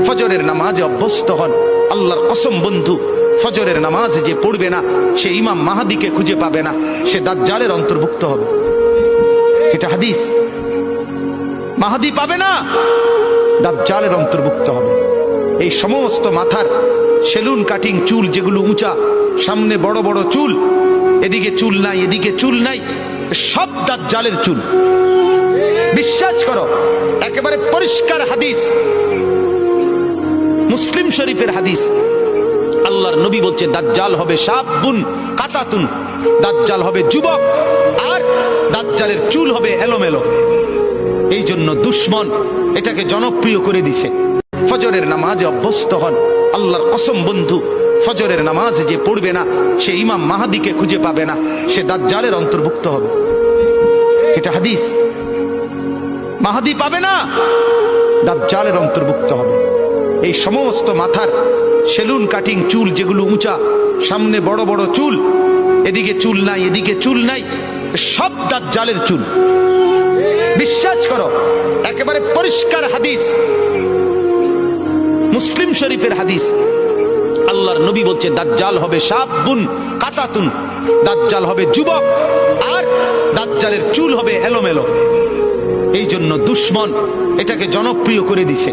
ফজরের নামাজে অভ্যস্ত হন। আল্লাহর কসম বন্ধু, ফজরের নামাজ যে পড়বে না সে ইমাম মাহদিকে খুঁজে পাবে না, সে দাজ্জালের অন্তর্ভুক্ত হবে। এটা হাদিস। মাহদি পাবে না, দাজ্জালের অন্তর্ভুক্ত হবে। এই সমস্ত মাথার সেলুন কাটিং চুল যেগুলো উঁচা, সামনে বড় বড় চুল, এদিকে চুল নাই এদিকে চুল নাই, সব দাজ্জালের চুল। বিশ্বাস করো, একেবারে পরিষ্কার হাদিস, মুসলিম শরীফের হাদিস। আল্লাহর নবী বলছে দাজ্জাল হবে শাবুন কাতাতুন, দাজ্জাল হবে যুবক, আর দাজ্জালের চুল হবে এলোমেলো। এই জন্য দুশ্মন এটাকে জনপ্রিয় করে দিছে। ফজরের নামাজে অভ্যস্ত হন। আল্লাহর কসম বন্ধু, ফজরের নামাজ যে পড়বে না সে ইমাম মাহদিকে খুঁজে পাবে না, সে দাজ্জালের অন্তর্ভুক্ত হবে। এটা হাদিস। মাহদি পাবে না, দাজ্জালের অন্তর্ভুক্ত হবে। এই সমস্ত মাথার সেলুন কাটিং চুল যেগুলো উঁচা, সামনে বড় বড় চুল, এদিকে চুল নাই এদিকে চুল নাই, সব দাজ্জালের চুল। বিশ্বাস করো, একেবারে পরিষ্কার হাদিস, মুসলিম শরীফের হাদিস। আল্লাহর নবী বলছে দাজ্জাল হবে শাবুন কাতাতুন, দাজ্জাল হবে যুবক, আর দাজ্জালের চুল হবে এলোমেলো। এই জন্য দুশ্মন এটাকে জনপ্রিয় করে দিছে।